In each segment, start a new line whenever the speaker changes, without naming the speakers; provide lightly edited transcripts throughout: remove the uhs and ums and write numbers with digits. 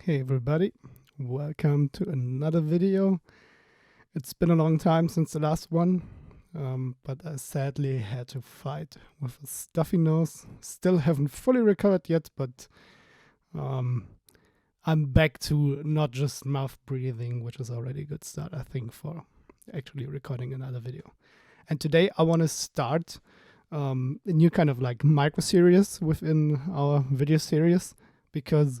Hey everybody, welcome to another video. It's been a long time since the last one, but I sadly had to fight with a stuffy nose. Still haven't fully recovered yet, but I'm back to not just mouth breathing, which is already a good start, I think, for actually recording another video. And today I want to start a new kind of like micro series within our video series, because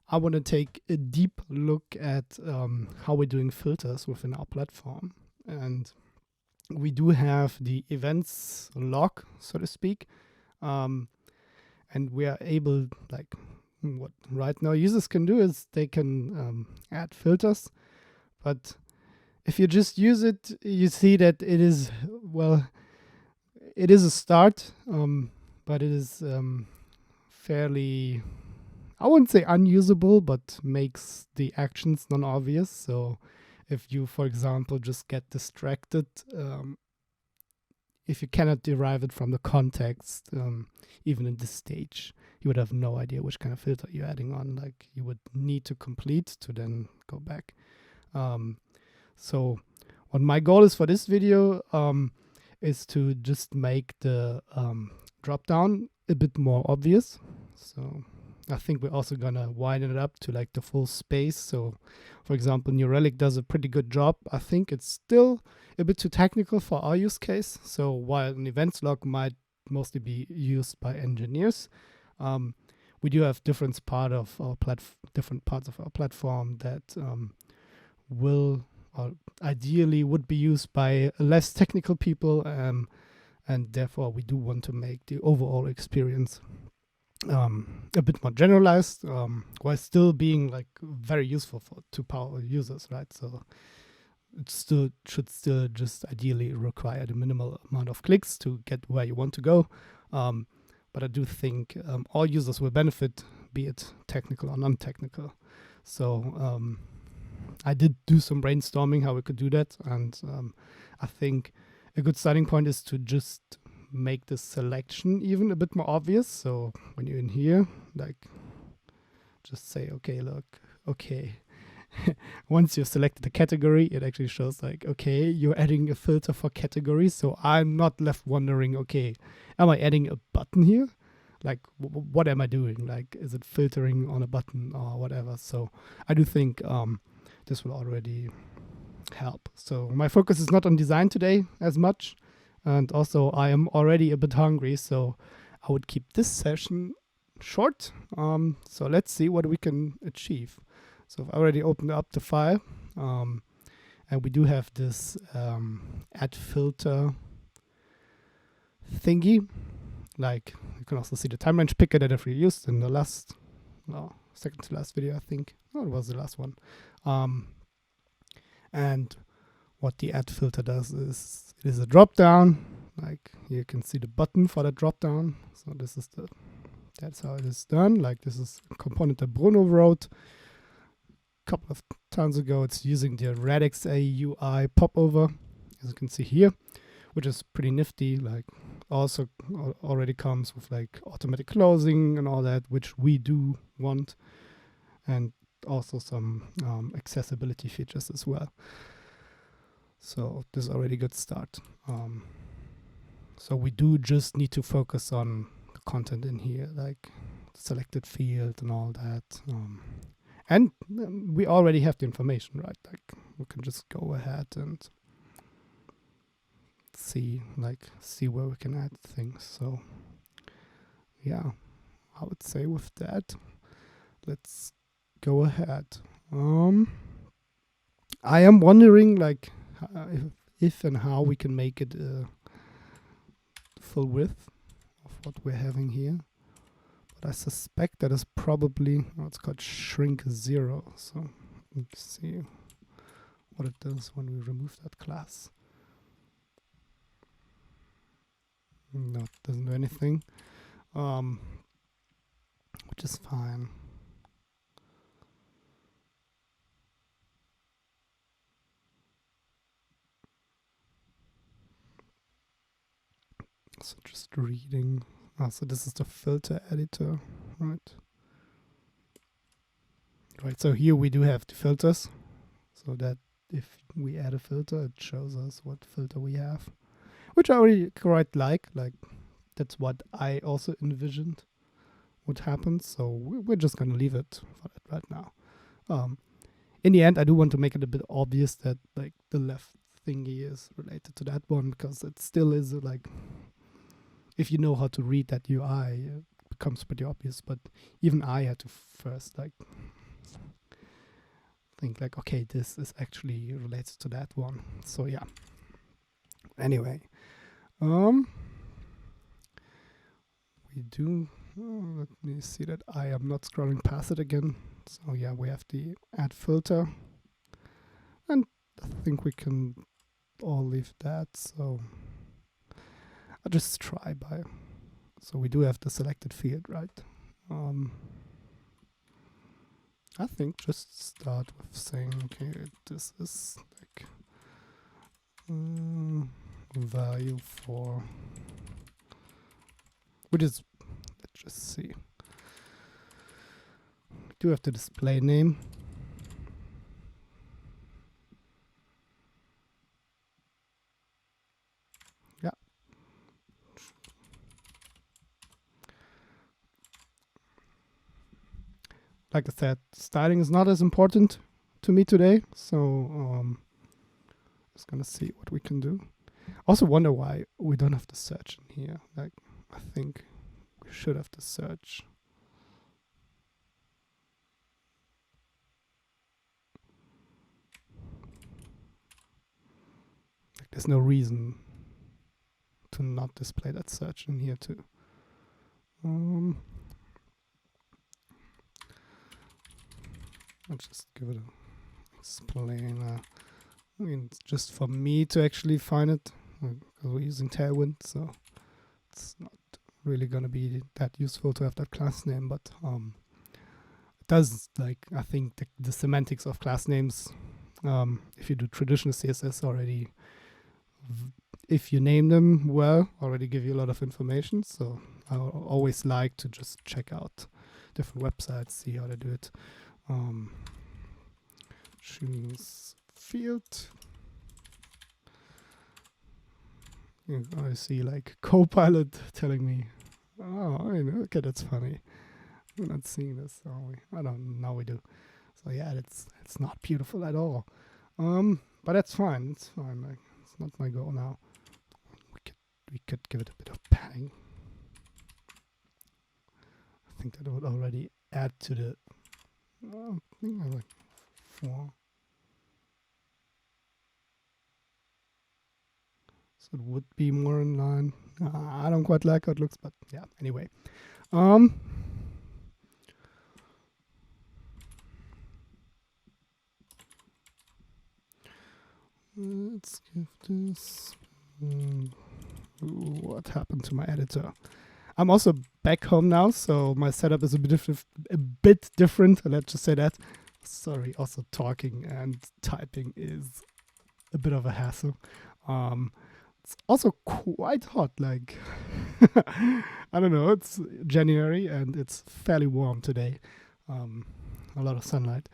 I want to take a deep look at how we're doing filters within our platform. And we do have the events log, so to speak. And we are able, like, what right now users can do is they can add filters. But if you just use it, you see that it is, well, it is a start, but it is fairly, I wouldn't say unusable, but makes the actions non-obvious. So if you, for example, just get distracted, if you cannot derive it from the context, even in this stage, you would have no idea which kind of filter you're adding on. Like, you would need to complete to then go back. So what my goal is for this video is to just make the drop down a bit more obvious. So I think we're also gonna widen it up to like the full space. So for example, New Relic does a pretty good job. I think it's still a bit too technical for our use case. So while an events log might mostly be used by engineers, we do have different parts of our platform that will, or ideally would be used by less technical people, and therefore we do want to make the overall experience a bit more generalized, while still being like very useful to power users, right? So it still should still just ideally require the minimal amount of clicks to get where you want to go. But I do think all users will benefit, be it technical or non-technical. So I did do some brainstorming how we could do that, and I think a good starting point is to just make the selection even a bit more obvious. So when you're in here, like, just say, okay, look, okay. Once you've selected a category, it actually shows like, okay, you're adding a filter for categories. So I'm not left wondering, okay, am I adding a button here? Like, what am I doing? Like, is it filtering on a button or whatever? So I do think this will already help. So my focus is not on design today as much. And also I am already a bit hungry, so I would keep this session short. So let's see what we can achieve. So I've already opened up the file, and we do have this add filter thingy. Like, you can also see the time range picker that I've used in the last, second to last video, I think. Oh, it was the last one. And what the add filter does is it is a drop down. Like, you can see the button for the drop down. So this is that's how it is done. Like, this is a component that Bruno wrote a couple of times ago. It's using the Radix UI popover, as you can see here, which is pretty nifty. Like, also already comes with like automatic closing and all that, which we do want, and also some accessibility features as well. So this is already a good start. So we do just need to focus on the content in here, like selected field and all that. And we already have the information, right? Like, we can just go ahead and see where we can add things. So yeah, I would say with that, let's go ahead. I am wondering, like, if and how we can make it full width of what we're having here. But I suspect that is probably, it's called shrink 0. So let's see what it does when we remove that class. No, it doesn't do anything, which is fine. So just reading. So this is the filter editor, right? Right, so here we do have the filters, so that if we add a filter, it shows us what filter we have, which I really quite like. Like, that's what I also envisioned would happen. So we're just gonna leave it for that right now. In the end, I do want to make it a bit obvious that like the left thingy is related to that one, because it still is like, if you know how to read that UI, it becomes pretty obvious. But even I had to first like think like, okay, this is actually related to that one. So yeah. Anyway, we do. Let me see that I am not scrolling past it again. So yeah, we have the add filter, and I think we can all leave that. So I'll just try by. So we do have the selected field, right? I think just start with saying, okay, this is like value for, which is, let's just see. We do have the display name. Yeah. Like I said, styling is not as important to me today, so just gonna see what we can do. Also wonder why we don't have the search in here. Like, I think we should have the search. Like, there's no reason to not display that search in here too. Let's just give it a explainer. I mean, it's just for me to actually find it, because we're using Tailwind, so it's not really gonna be that useful to have that class name. But it does, like, I think the semantics of class names, if you do traditional CSS already, if you name them well, already give you a lot of information. So I always like to just check out different websites, see how they do it. Choose field. I see like Copilot telling me, oh, okay, that's funny. We're not seeing this, are we? I don't know. We do. So yeah, it's not beautiful at all. But that's fine. It's fine. Like, it's not my goal now. We could give it a bit of padding. I think that would already add to the. I think I like 4. So it would be more in line. I don't quite like how it looks, but yeah. Anyway, let's give this. What happened to my editor? I'm also back home now, so my setup is a bit different. Let's just say that. Sorry, also talking and typing is a bit of a hassle. It's also quite hot. Like, I don't know. It's January and it's fairly warm today. A lot of sunlight.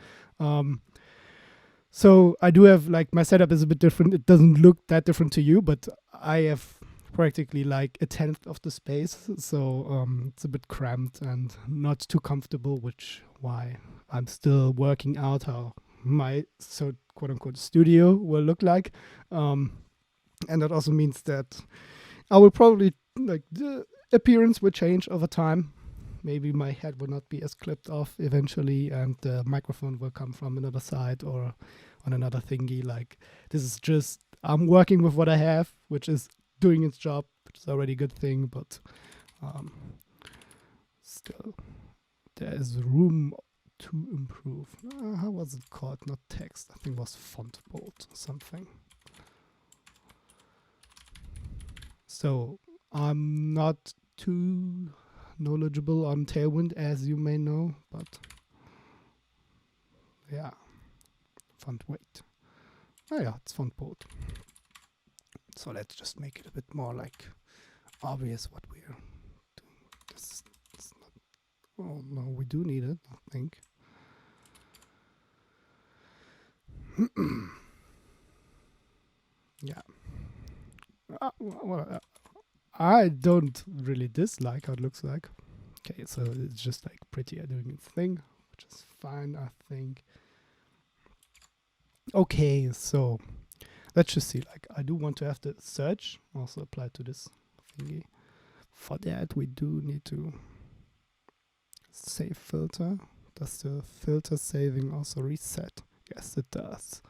So I do have, like, my setup is a bit different. It doesn't look that different to you, but I have practically like 1/10 of the space, so it's a bit cramped and not too comfortable, which why I'm still working out how my quote unquote studio will look like, and that also means that I will probably, like, the appearance will change over time. Maybe my head will not be as clipped off eventually, and the microphone will come from another side or on another thingy. Like, this is just, I'm working with what I have, which is doing its job, which is already a good thing, but still there is room to improve. How was it called? Not text. I think it was font bold or something. So I'm not too knowledgeable on Tailwind, as you may know, but yeah, font weight. Oh yeah, it's font bold. So let's just make it a bit more like obvious what we're doing. This is not. Oh no, we do need it, I think. Yeah. I don't really dislike how it looks like. Okay, so it's just like prettier doing its thing, which is fine, I think. Okay, so let's just see. Like, I do want to have the search also applied to this thingy. For that, we do need to save filter. Does the filter saving also reset? Yes, it does,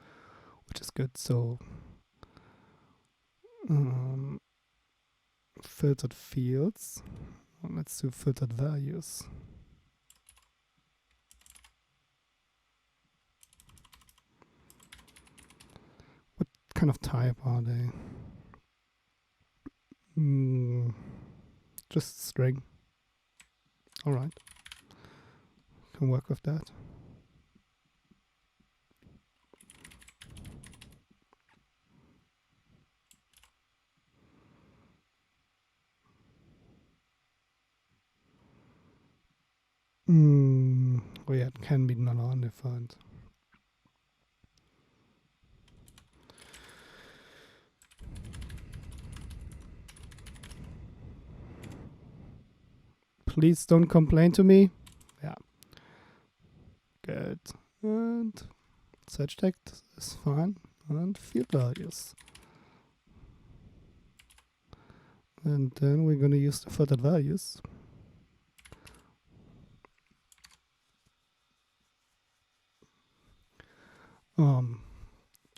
which is good. So, filtered fields. Well, let's do filtered values. What kind of type are they? Just string. All right, can work with that. Oh yeah, it can be non-undefined. Please don't complain to me. Yeah. Good. And search text is fine. And field values. And then we're going to use the filtered values.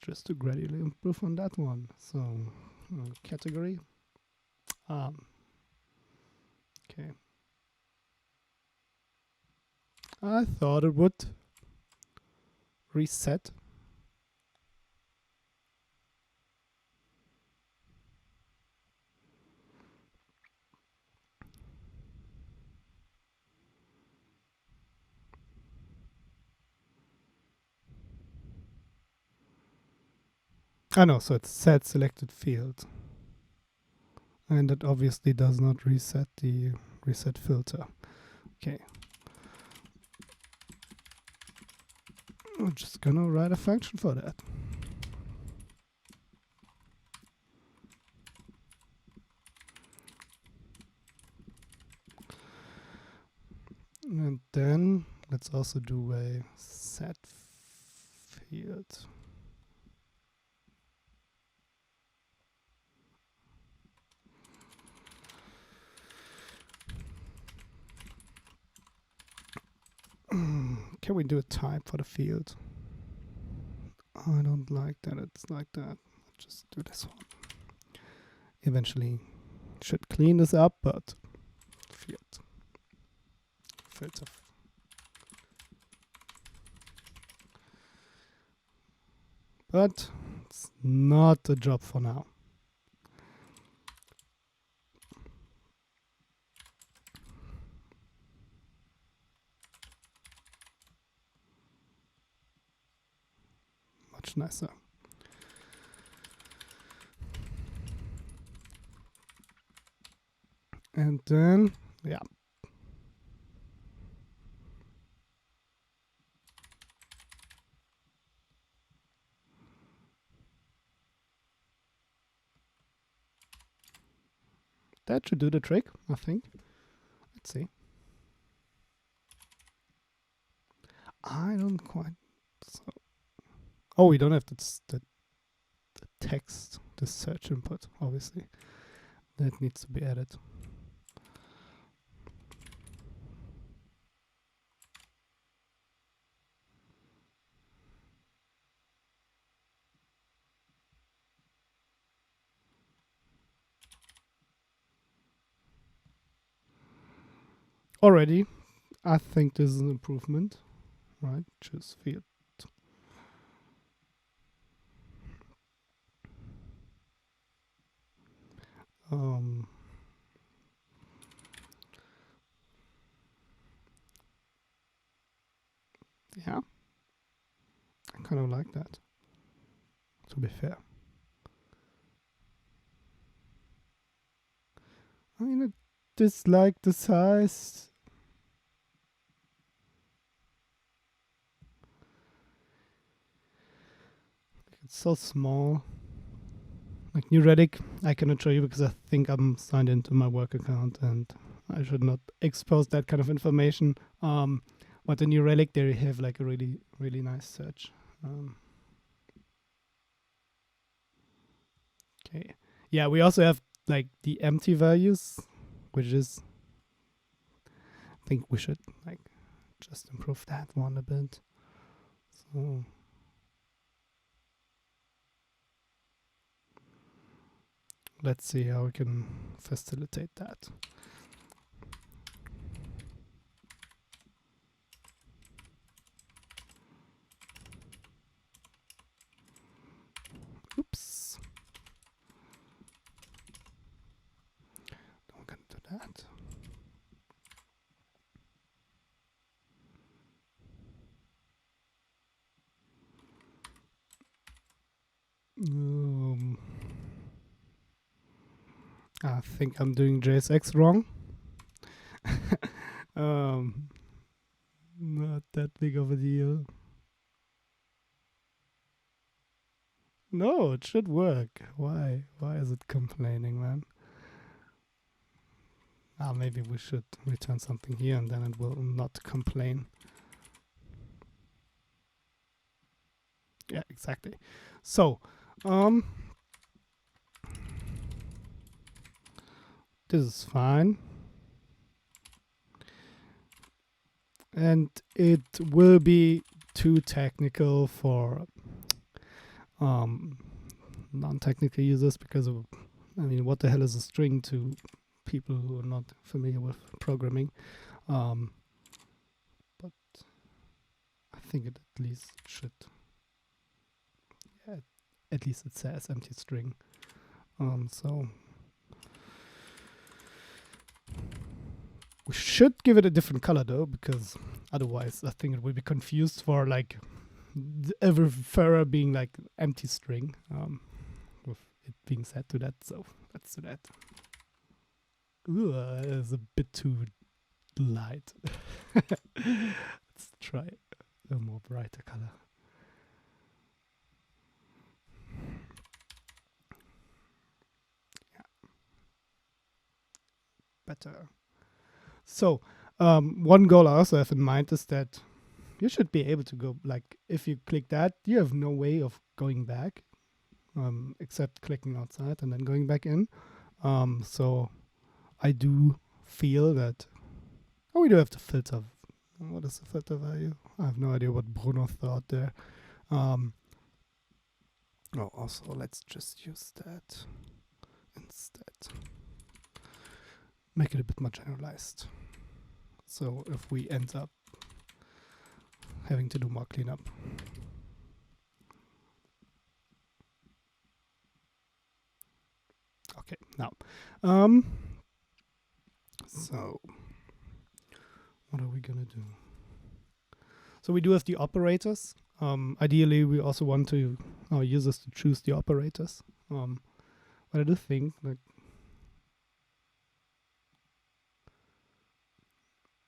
Just to gradually improve on that one. So, category. Okay. I thought it would reset. Ah no, so it's set selected field. And that obviously does not reset the reset filter. Okay. I'm just gonna write a function for that. And then let's also do a set field. Can we do a type for the field? I don't like that it's like that. Just do this one. Eventually should clean this up, but field. Filter. But it's not a job for now. Much nicer. And then, yeah. That should do the trick, I think. Let's see. I don't quite. So. Oh, we don't have the text, the search input, obviously. That needs to be added. Already, I think this is an improvement, right? Choose field. Yeah, I kind of like that, to be fair. I mean, I dislike the size. it's so small. Like New Relic, I cannot show you because I think I'm signed into my work account and I should not expose that kind of information. But in New Relic, they have like a really, really nice search. Okay. Yeah, we also have like the empty values, which is, I think we should like just improve that one a bit. So let's see how we can facilitate that. Oops. Don't get into that. I think I'm doing JSX wrong. Not that big of a deal. No, it should work. Why? Why is it complaining, man? Maybe we should return something here and then it will not complain. Yeah, exactly. So, this is fine. And it will be too technical for non-technical users because of, I mean, what the hell is a string to people who are not familiar with programming? But I think it at least should. Yeah, at least it says empty string. So we should give it a different color though, because otherwise I think it will be confused for like every further being like empty string, with it being set to that. So let's do that. Ooh, it's a bit too light. Let's try a more brighter color. Yeah, better. So one goal I also have in mind is that you should be able to go, like, if you click that, you have no way of going back, except clicking outside and then going back in. So I do feel that, we do have to filter. What is the filter value? I have no idea what Bruno thought there. Also, let's just use that instead. Make it a bit more generalized. So if we end up having to do more cleanup. Okay, now, so what are we gonna do? So we do have the operators. Ideally, we also want to our users to choose the operators. But I do think like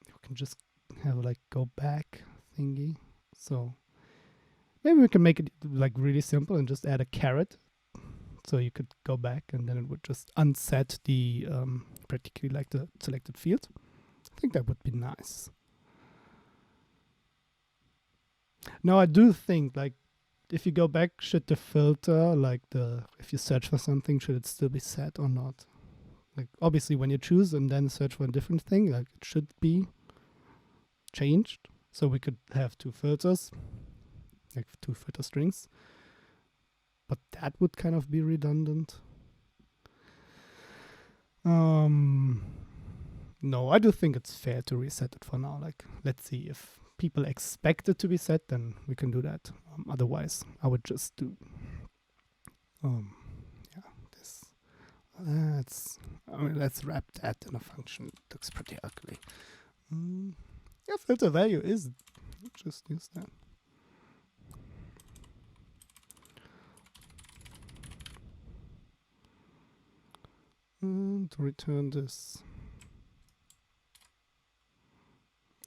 you can just have like go back thingy. So maybe we can make it like really simple and just add a caret. So you could go back and then it would just unset the particularly like the selected field. I think that would be nice. Now I do think like if you go back, should the filter like if you search for something, should it still be set or not? Like obviously when you choose and then search for a different thing, like it should be changed. So we could have two filters, like two filter strings. But that would kind of be redundant. No, I do think it's fair to reset it for now. Like, let's see if people expect it to be set, then we can do that. Otherwise, I would just do, this. Let's wrap that in a function. It looks pretty ugly. Yeah, filter value is, just use that. To return this.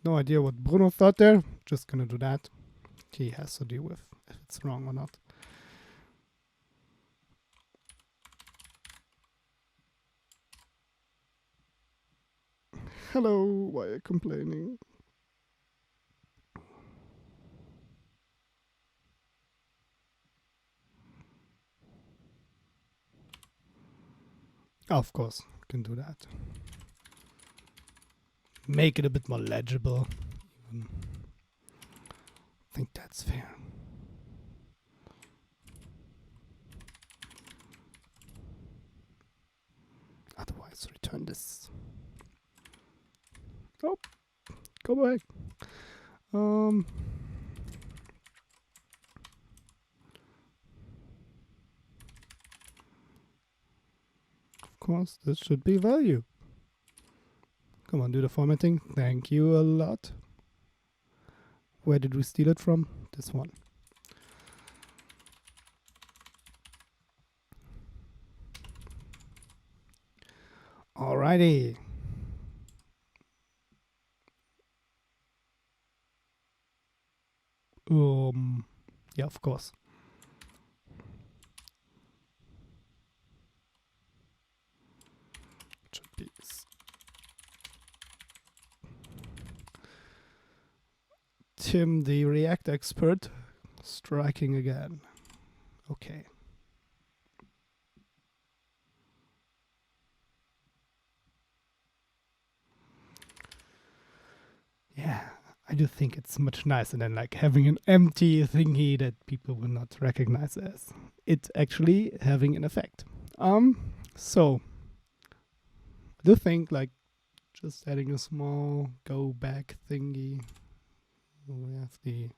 No idea what Bruno thought there. Just gonna do that. He has to deal with if it's wrong or not. Hello, why are you complaining? Of course, you can do that. Make it a bit more legible. I think that's fair. Otherwise, return this. Oh, go back. Of course, this should be value. Come on, do the formatting. Thank you a lot. Where did we steal it from? This one. Alrighty. Yeah, of course. Should be Tim, the React expert, striking again. Okay. Yeah, I do think it's much nicer than like having an empty thingy that people will not recognize as it actually having an effect. So I do think like just adding a small go back thingy. We have the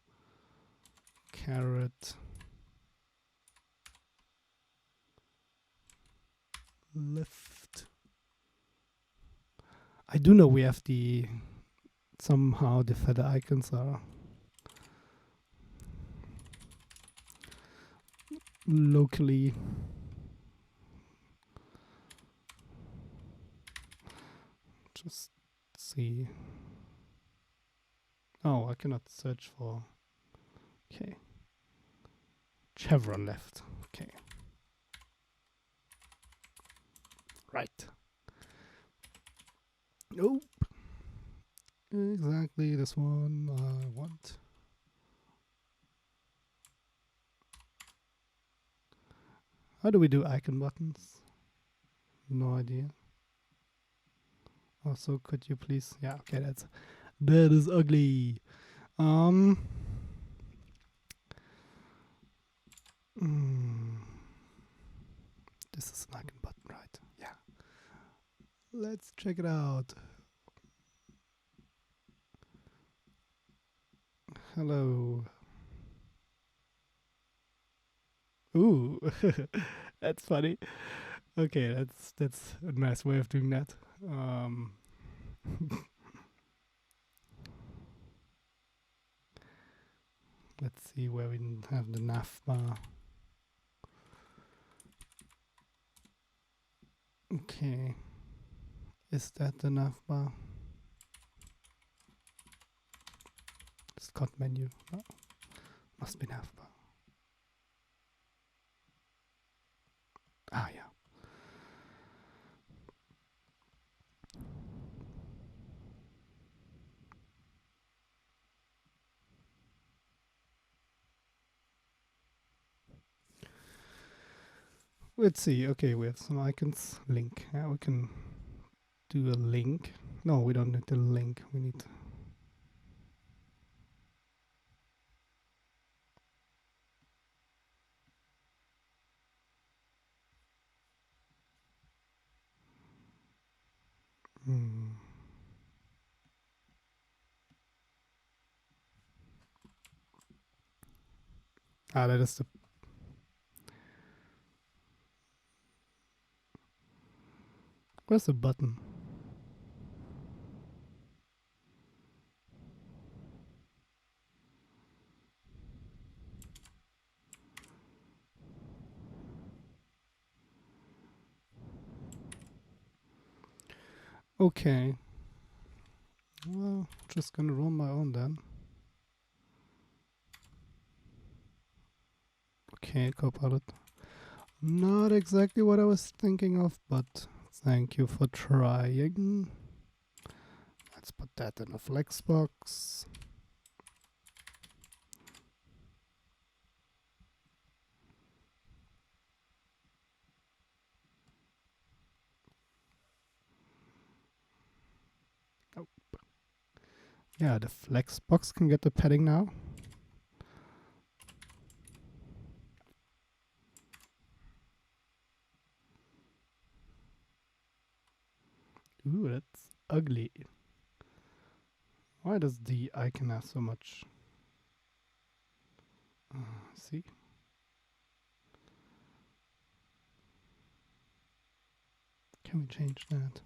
caret left. I do know we have the somehow the feather icons are locally just see. Oh, I cannot search for. Okay. Chevron left. Okay. Right. Nope. Exactly this one I want. How do we do icon buttons? No idea. Also, could you please? Yeah, okay, that is ugly. This is an icon button, right? Yeah. Let's check it out. Hello. Ooh, that's funny. Okay, that's a nice way of doing that. Let's see where we have the nav bar. Okay, is that the nav bar? Scott menu. Oh, must be nav bar. Ah, yeah. Let's see. Okay, we have some icons. Link. Yeah, we can do a link. No, we don't need the link. We need. Ah, that is the. Where's the button? Okay. Well, just gonna roll my own then. Okay, Copilot. Not exactly what I was thinking of, but thank you for trying. that in a flex box. Oh. Yeah, the flex box can get the padding now. Ooh, that's ugly. Why does the icon have so much? See? Can we change that?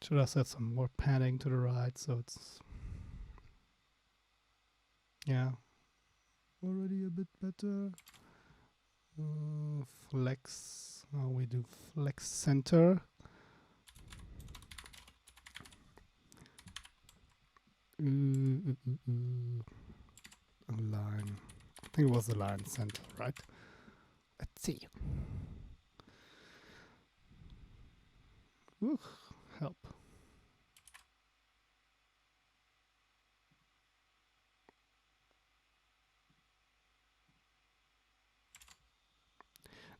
Should I set some more padding to the right so it's, yeah, already a bit better. Flex, we do flex center. Align. I think it was align center, right? Let's see. Ooh, help.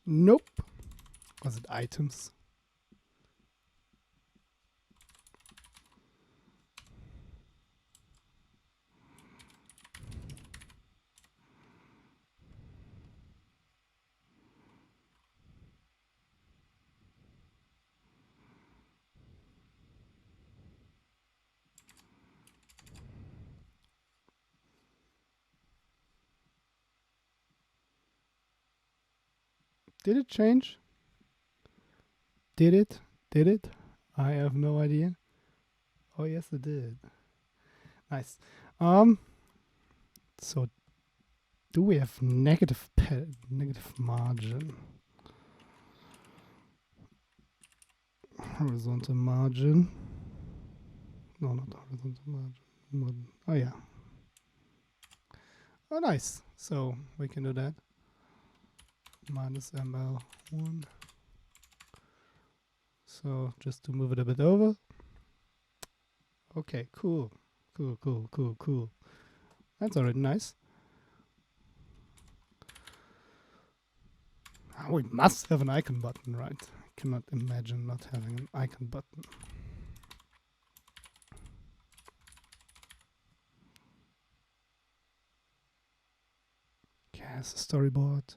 Nope. Was it items? Did it change? Did it? Did it? I have no idea. Oh yes, it did. Nice. So do we have negative margin? Horizontal margin. No, not horizontal margin. Oh yeah. Oh nice. So we can do that. Minus ML1. So just to move it a bit over. Okay, cool. Cool. That's already nice. We must have an icon button, right? I cannot imagine not having an icon button. Yes, a storyboard.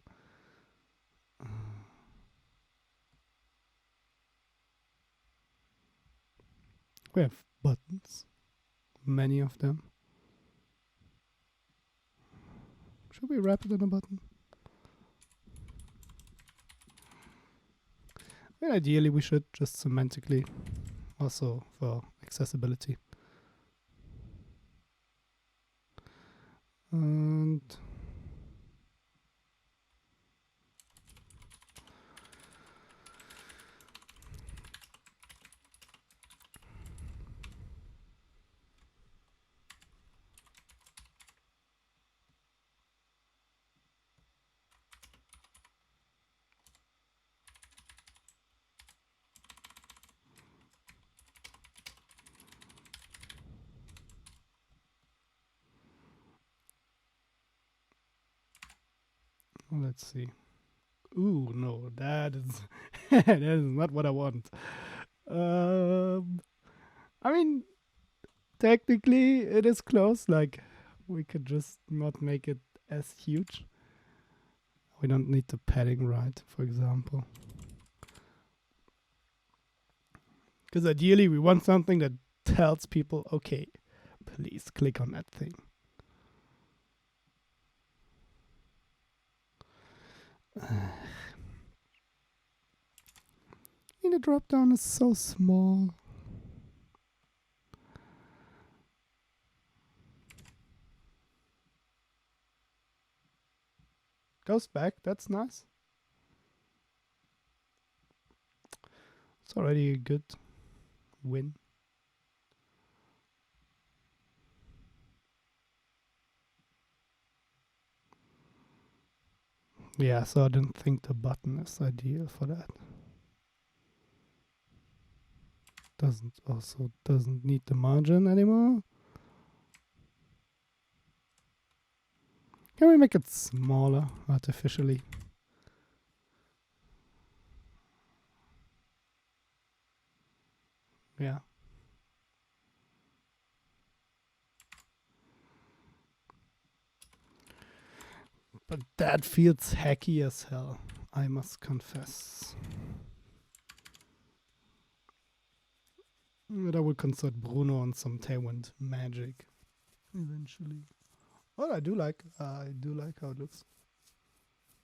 We have buttons, many of them. Should we wrap it in a button? And ideally, we should just semantically, also for accessibility. And let's see. Ooh, no, that is that is not what I want. I mean, technically, it is close. Like, we could just not make it as huge. We don't need the padding right, for example. Because ideally, we want something that tells people, okay, please click on that thing. The drop down is so small. Goes back, that's nice. It's already a good win. Yeah, so I don't think the button is ideal for that. Doesn't need the margin anymore. Can we make it smaller artificially? Yeah. But that feels hacky as hell, I must confess. But I will consult Bruno on some Tailwind magic eventually. Well, I do like how it looks.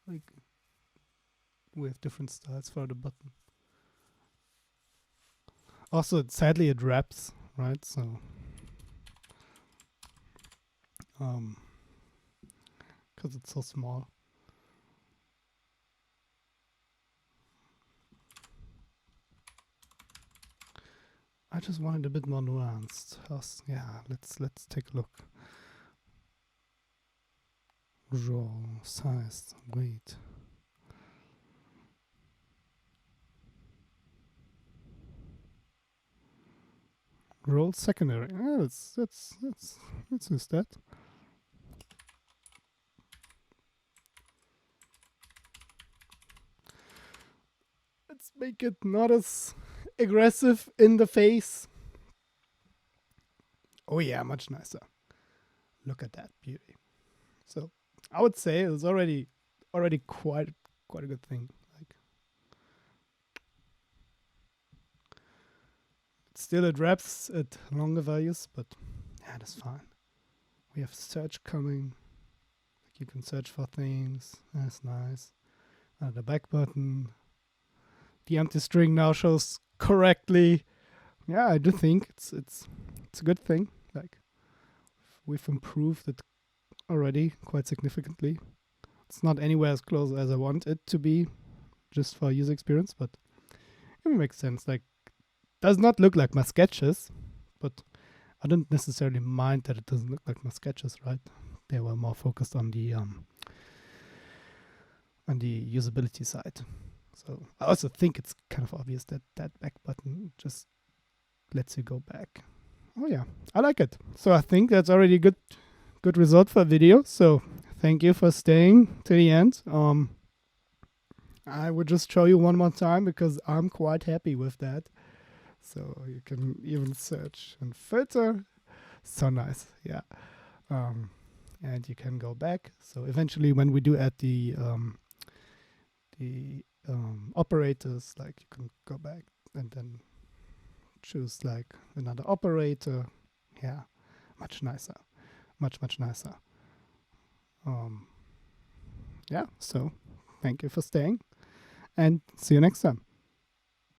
Like with different styles for the button. Also, sadly, it wraps, right? So, because it's so small. I just wanted a bit more nuanced. Yeah, let's take a look. Raw, size, weight. Roll secondary. Yeah, let's use that. Let's make it not as aggressive in the face. Oh yeah, much nicer. Look at that beauty. So I would say it's already quite a good thing. Like still it wraps at longer values, but yeah, that's fine. We have search coming. Like you can search for things. That's nice. The back button. The empty string now shows correctly. Yeah, I do think it's a good thing. Like we've improved it already quite significantly. It's not anywhere as close as I want it to be, just for user experience, but it makes sense. Like, does not look like my sketches, but I don't necessarily mind that it doesn't look like my sketches, right? They were more focused on the usability side. So I also think it's kind of obvious that that back button just lets you go back. Oh yeah, I like it. So I think that's already a good result for a video. So thank you for staying to the end. I would just show you one more time because I'm quite happy with that. So you can even search and filter. So nice, yeah. And you can go back. So eventually, when we do add the operators, like you can go back and then choose like another operator. Yeah, much nicer, much nicer. Yeah. So thank you for staying, and see you next time.